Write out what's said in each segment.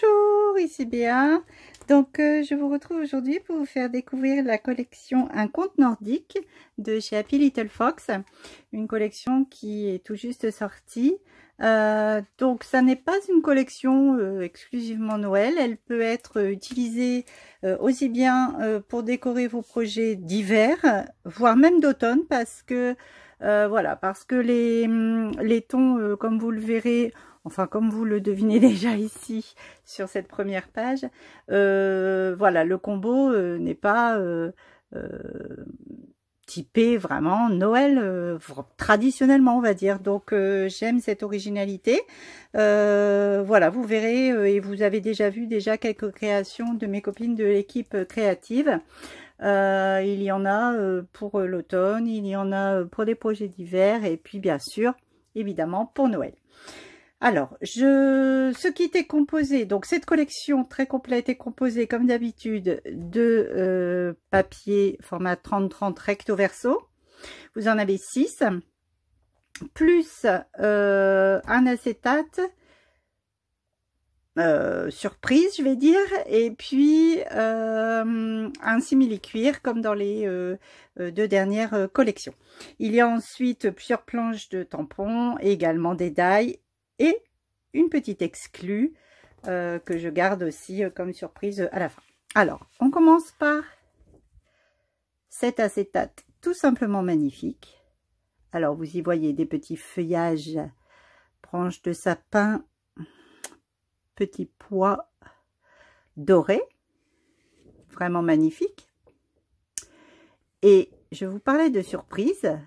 Bonjour, ici Béa. Donc, je vous retrouve aujourd'hui pour vous faire découvrir la collection Un conte nordique de chez Happy Little Fox. Une collection qui est tout juste sortie. Donc, ça n'est pas une collection exclusivement Noël. Elle peut être utilisée aussi bien pour décorer vos projets d'hiver, voire même d'automne, parce que voilà, parce que les tons, comme vous le verrez, enfin, comme vous le devinez déjà ici sur cette première page, voilà, le combo n'est pas typé vraiment Noël traditionnellement, on va dire. Donc, j'aime cette originalité. Voilà, vous verrez, et vous avez déjà vu quelques créations de mes copines de l'équipe créative. Il y en a pour l'automne, il y en a pour des projets d'hiver, et puis bien sûr, évidemment, pour Noël. Alors, ce qui était composé, donc cette collection très complète est composée comme d'habitude de papier format 30-30 recto verso. Vous en avez 6, plus un acétate, surprise je vais dire, et puis un simili-cuir comme dans les deux dernières collections. Il y a ensuite plusieurs planches de tampons, et également des die et une petite exclue que je garde aussi comme surprise à la fin. Alors, on commence par cet acétate tout simplement magnifique. Alors, vous y voyez des petits feuillages, branches de sapin, petits pois dorés, vraiment magnifique. Et je vous parlais de surprise.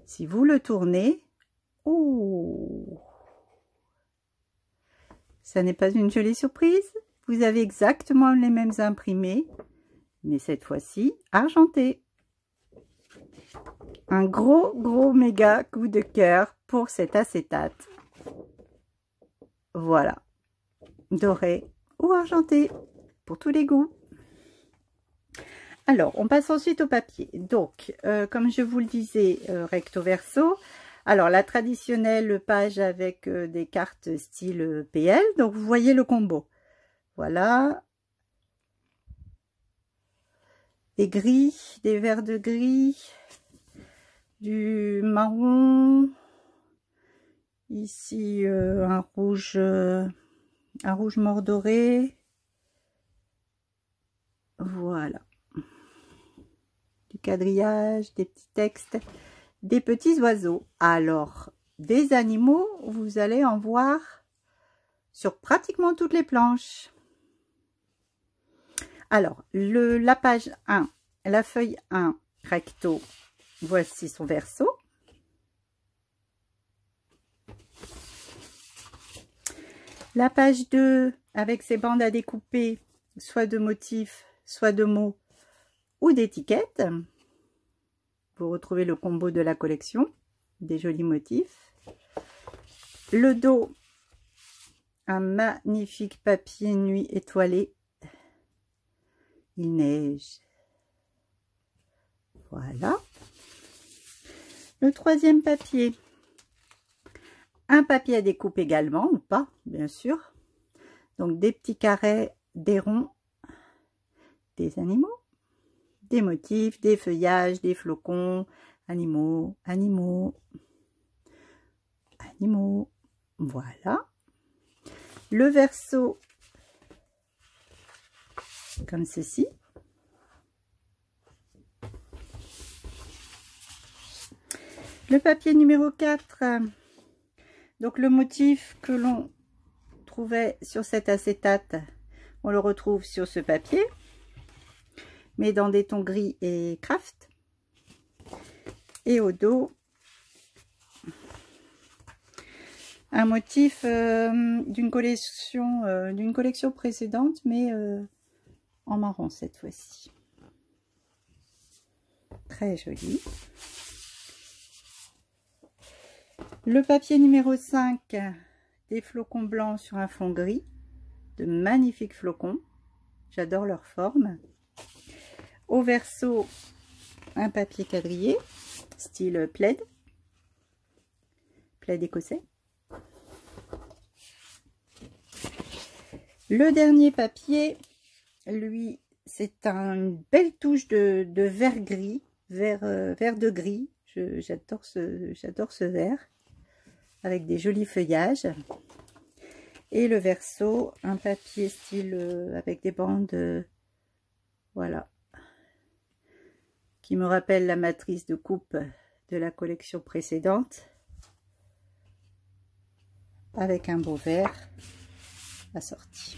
Si vous le tournez, oh, ça n'est pas une jolie surprise. Vous avez exactement les mêmes imprimés, mais cette fois-ci argentés. Un gros méga coup de cœur pour cet acétate. Voilà, doré ou argenté, pour tous les goûts. Alors, on passe ensuite au papier. Donc, comme je vous le disais, recto verso. Alors, la traditionnelle page avec des cartes style PL. Donc, vous voyez le combo. Voilà. Des gris, des verts de gris, du marron. Ici, un rouge mordoré. Voilà. Du quadrillage, des petits textes, des petits oiseaux. Alors, des animaux, vous allez en voir sur pratiquement toutes les planches. Alors, la page 1, la feuille 1 recto, voici son verso. La page 2, avec ses bandes à découper, soit de motifs, soit de mots ou d'étiquettes. Vous retrouvez le combo de la collection, des jolis motifs. Le dos, un magnifique papier nuit étoilé. Il neige. Voilà. Le troisième papier, un papier à découpe également, ou pas, bien sûr. Donc des petits carrés, des ronds, des animaux, des motifs, des feuillages, des flocons, animaux. Voilà. Le verso, comme ceci. Le papier numéro 4, donc le motif que l'on trouvait sur cet acétate, on le retrouve sur ce papier, mais dans des tons gris et craft. Et au dos, un motif d'une collection précédente, mais en marron cette fois-ci. Très joli. Le papier numéro 5, des flocons blancs sur un fond gris, de magnifiques flocons. J'adore leur forme. Au verso, un papier quadrillé, style plaid écossais. Le dernier papier, lui, c'est une belle touche de vert gris, vert de gris. J'adore ce vert, avec des jolis feuillages. Et le verso, un papier style avec des bandes, voilà, qui me rappelle la matrice de coupe de la collection précédente, avec un beau vert assorti.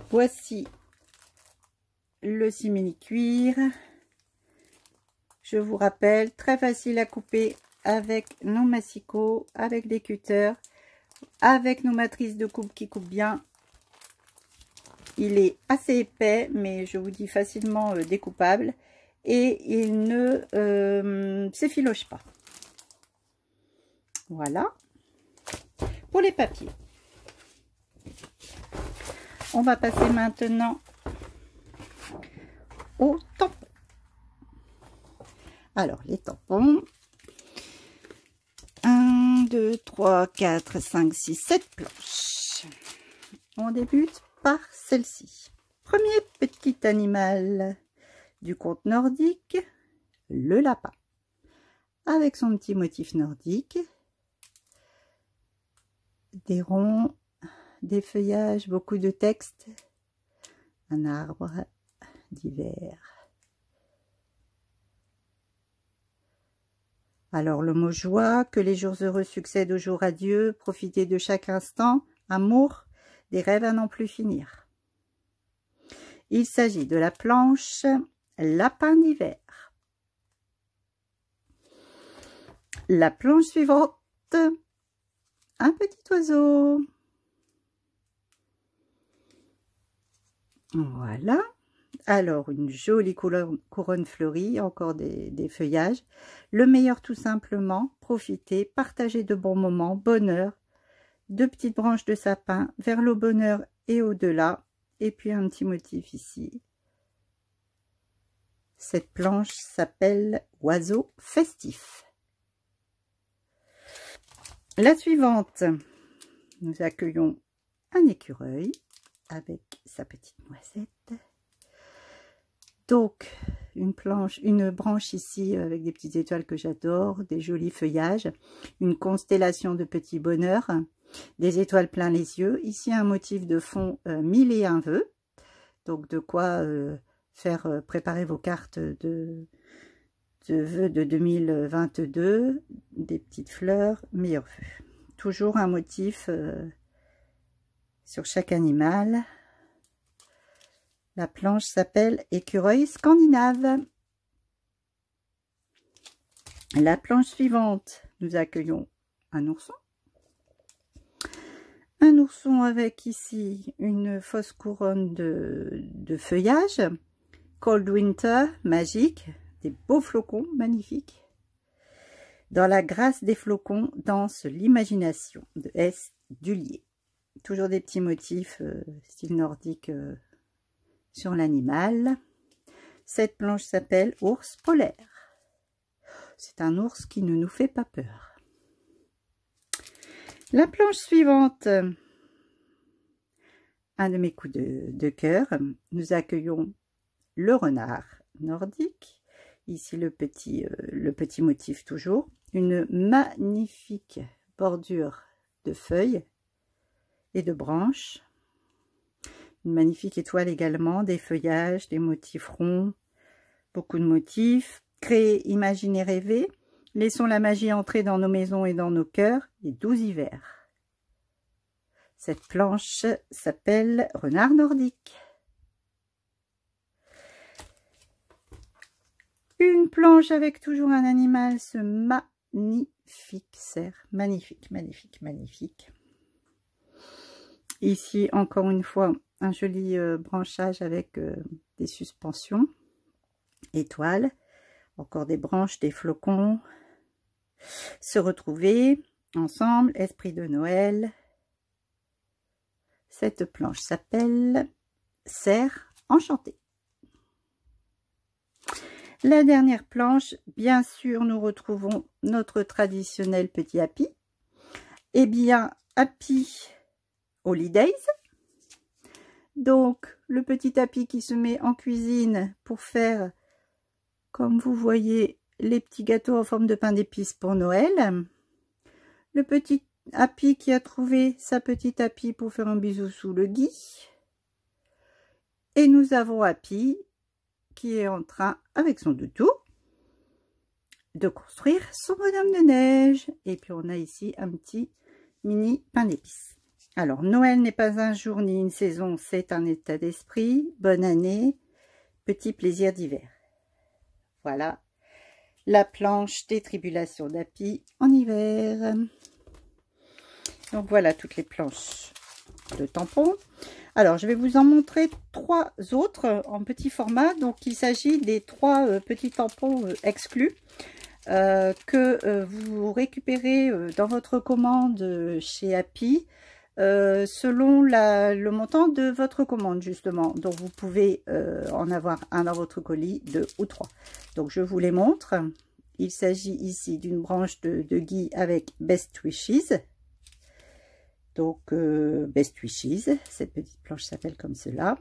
Voici le simili-cuir. Je vous rappelle, très facile à couper avec nos massicots, avec des cutters, avec nos matrices de coupe qui coupent bien. Il est assez épais, mais je vous dis facilement découpable. Et il ne s'effiloche pas. Voilà. Pour les papiers. On va passer maintenant aux tampons. Alors, les tampons. 1, 2, 3, 4, 5, 6, 7 planches. On débute par celle-ci. Premier petit animal du conte nordique, le lapin. Avec son petit motif nordique. Des ronds, des feuillages, beaucoup de texte. Un arbre d'hiver. Alors le mot joie, que les jours heureux succèdent aux jours adieux, profitez de chaque instant, amour, des rêves à n'en plus finir. Il s'agit de la planche lapin d'hiver. La planche suivante, un petit oiseau. Voilà. Alors, une jolie couronne fleurie, encore des feuillages. Le meilleur, tout simplement, profitez, partagez de bons moments, bonheur, de petites branches de sapin vers le bonheur et au-delà. Et puis, un petit motif ici. Cette planche s'appelle oiseau festif. La suivante, nous accueillons un écureuil avec sa petite noisette. Donc, une branche ici avec des petites étoiles que j'adore, des jolis feuillages, une constellation de petits bonheurs, des étoiles plein les yeux. Ici, un motif de fond 1001 vœux. Donc, de quoi faire préparer vos cartes de vœux de 2022, des petites fleurs, meilleurs vœux. Toujours un motif sur chaque animal. La planche s'appelle écureuil scandinave. La planche suivante, nous accueillons un ourson. Un ourson avec ici une fausse couronne de feuillage. Cold Winter, magique. Des beaux flocons, magnifiques. Dans la grâce des flocons, danse l'imagination de S. Dullier. Toujours des petits motifs style nordique sur l'animal. Cette planche s'appelle ours polaire. C'est un ours qui ne nous fait pas peur. La planche suivante, un de mes coups de cœur, nous accueillons le renard nordique. Ici le petit motif toujours. Une magnifique bordure de feuilles et de branches. Une magnifique étoile également, des feuillages, des motifs ronds, beaucoup de motifs. Créer, imaginer, rêver. Laissons la magie entrer dans nos maisons et dans nos cœurs, les 12 hivers. Cette planche s'appelle renard nordique. Une planche avec toujours un animal, ce magnifique cerf. Magnifique, magnifique, magnifique. Ici, encore une fois, un joli branchage avec des suspensions, étoiles, encore des branches, des flocons. Se retrouver ensemble, esprit de Noël. Cette planche s'appelle cerf enchanté. La dernière planche, bien sûr, nous retrouvons notre traditionnel petit happy. Eh bien, happy Holidays. Donc, le petit tapis qui se met en cuisine pour faire, comme vous voyez, les petits gâteaux en forme de pain d'épices pour Noël. Le petit Happy qui a trouvé sa petite Happy pour faire un bisou sous le gui. Et nous avons Happy qui est en train, avec son doudou, de construire son bonhomme de neige. Et puis on a ici un petit mini pain d'épices. Alors, Noël n'est pas un jour ni une saison, c'est un état d'esprit. Bonne année, petit plaisir d'hiver. Voilà la planche des tribulations d'Happy en hiver. Donc voilà toutes les planches de tampons. Alors, je vais vous en montrer 3 autres en petit format. Donc, il s'agit des 3 petits tampons exclus que vous récupérez dans votre commande chez Happy selon le montant de votre commande, justement. Donc, vous pouvez en avoir un dans votre colis, 2 ou 3. Donc, je vous les montre. Il s'agit ici d'une branche de gui avec Best Wishes. Donc, Best Wishes, cette petite planche s'appelle comme cela.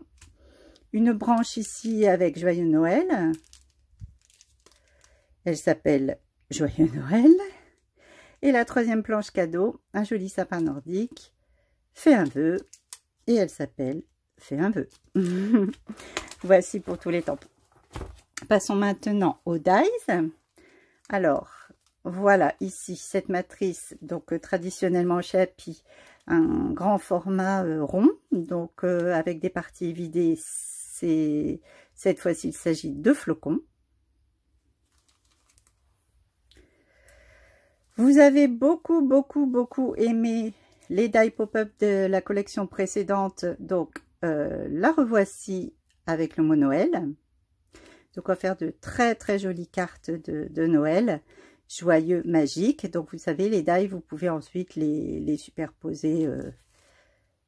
Une branche ici avec Joyeux Noël. Elle s'appelle Joyeux Noël. Et la 3e planche cadeau, un joli sapin nordique. Fais un vœu. Et elle s'appelle Fais un vœu. Voici pour tous les tampons. Passons maintenant aux dies. Alors, voilà ici cette matrice, donc traditionnellement chez Happy, un grand format rond, donc avec des parties vidées. Cette fois-ci, il s'agit de flocons. Vous avez beaucoup aimé les die pop-up de la collection précédente, donc la revoici avec le mot Noël. Donc on va faire de très jolies cartes de Noël. Joyeux, magique. Donc vous savez, les die, vous pouvez ensuite les superposer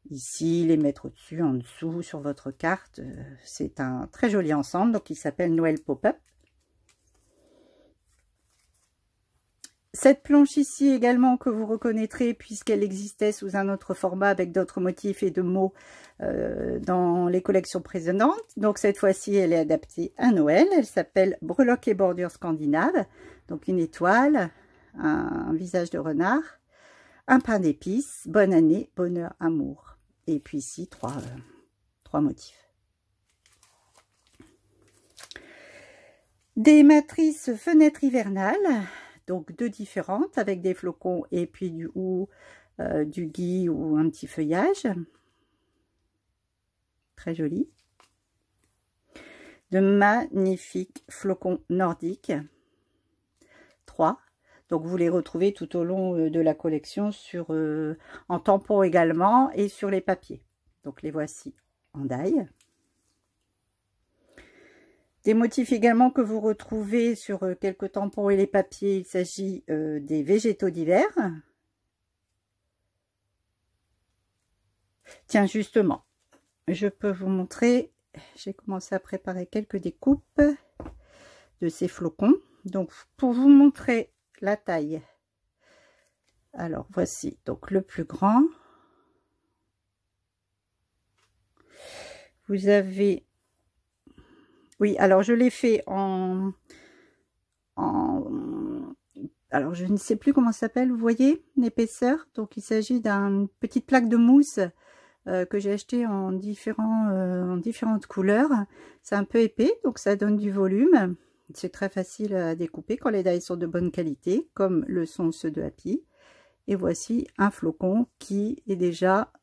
ici, les mettre au-dessus, en dessous, sur votre carte. C'est un très joli ensemble, donc il s'appelle Noël Pop-up. Cette planche ici également que vous reconnaîtrez puisqu'elle existait sous un autre format avec d'autres motifs et de mots dans les collections précédentes. Donc cette fois-ci, elle est adaptée à Noël. Elle s'appelle Breloques et bordures scandinaves. Donc une étoile, un visage de renard, un pain d'épices, bonne année, bonheur, amour. Et puis ici, trois motifs. Des matrices fenêtres hivernales. Donc 2 différentes avec des flocons et puis du gui ou un petit feuillage. Très joli. De magnifiques flocons nordiques. 3. Donc vous les retrouvez tout au long de la collection en tampon également et sur les papiers. Donc les voici en die. Des motifs également que vous retrouvez sur quelques tampons et les papiers. Il s'agit des végétaux d'hiver. Tiens, justement, je peux vous montrer. J'ai commencé à préparer quelques découpes de ces flocons. Donc, pour vous montrer la taille. Alors, voici donc le plus grand. Vous avez... Oui, alors je l'ai fait alors je ne sais plus comment ça s'appelle, vous voyez l'épaisseur. Donc il s'agit d'une petite plaque de mousse que j'ai acheté en différentes couleurs. C'est un peu épais, donc ça donne du volume. C'est très facile à découper quand les dies sont de bonne qualité, comme le sont ceux de Happy. Et voici un flocon qui est déjà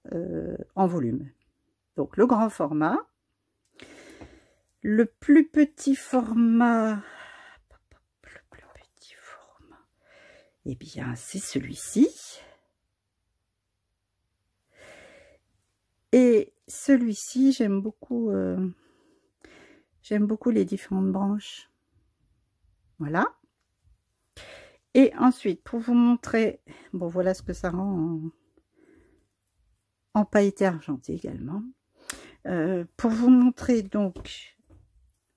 en volume. Donc le grand format. Le plus petit format, eh bien, c'est celui-ci. Et celui-ci, j'aime beaucoup les différentes branches. Voilà. Et ensuite, pour vous montrer, bon, voilà ce que ça rend en pailleté argenté également. Pour vous montrer donc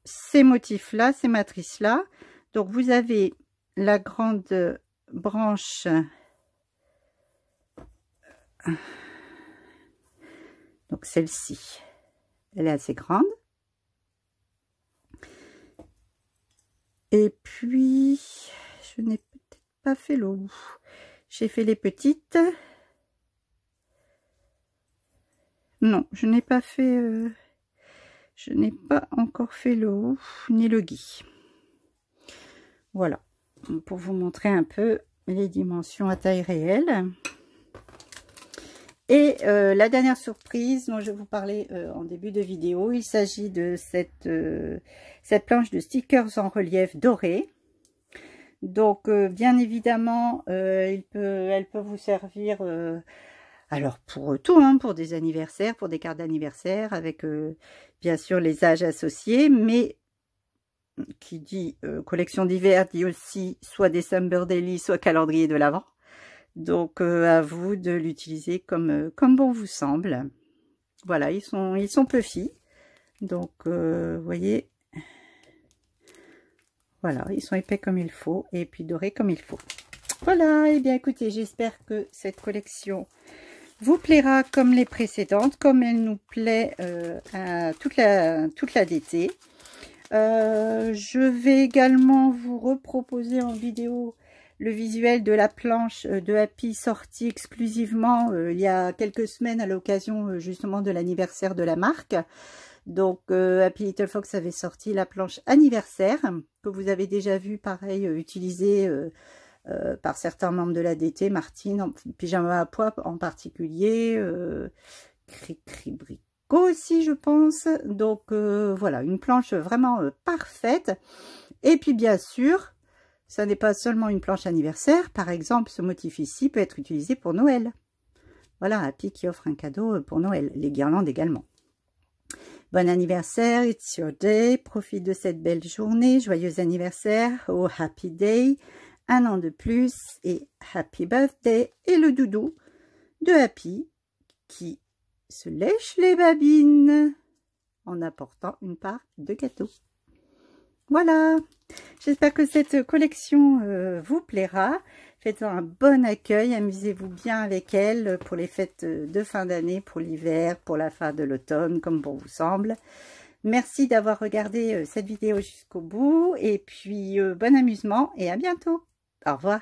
ces motifs-là, ces matrices-là. Donc, vous avez la grande branche Donc celle-ci, elle est assez grande. Et puis, je n'ai peut-être pas fait le haut. J'ai fait les petites. Non, je n'ai pas fait... je n'ai pas encore fait le haut, ni le gui. Voilà, pour vous montrer un peu les dimensions à taille réelle. Et la dernière surprise dont je vais vous parler en début de vidéo, il s'agit de cette planche de stickers en relief doré. Donc bien évidemment, elle peut vous servir alors pour tout, hein, pour des anniversaires, pour des cartes d'anniversaire, avec bien sûr les âges associés, mais qui dit collection d'hiver dit aussi soit December Daily, soit calendrier de l'Avent. Donc à vous de l'utiliser comme bon vous semble. Voilà, ils sont puffy. Donc vous voyez, voilà, ils sont épais comme il faut et puis dorés comme il faut. Voilà, et bien écoutez, j'espère que cette collection vous plaira comme les précédentes, comme elle nous plaît à toute la d'été. Je vais également vous reproposer en vidéo le visuel de la planche de Happy sortie exclusivement il y a quelques semaines à l'occasion justement de l'anniversaire de la marque. Donc Happy Little Fox avait sorti la planche anniversaire que vous avez déjà vu pareil utilisée par certains membres de la DT, Martine, en pyjama à pois en particulier, Cricri aussi je pense. Donc voilà, une planche vraiment parfaite. Et puis bien sûr, ça n'est pas seulement une planche anniversaire. Par exemple, ce motif ici peut être utilisé pour Noël. Voilà, Happy qui offre un cadeau pour Noël. Les guirlandes également. Bon anniversaire, it's your day. Profite de cette belle journée. Joyeux anniversaire. Oh, happy day. Un an de plus et happy birthday. Et le doudou de Happy qui se lèche les babines en apportant une part de gâteau. Voilà, j'espère que cette collection vous plaira. Faites-en un bon accueil, amusez-vous bien avec elle pour les fêtes de fin d'année, pour l'hiver, pour la fin de l'automne, comme bon vous semble. Merci d'avoir regardé cette vidéo jusqu'au bout et puis bon amusement et à bientôt. Au revoir.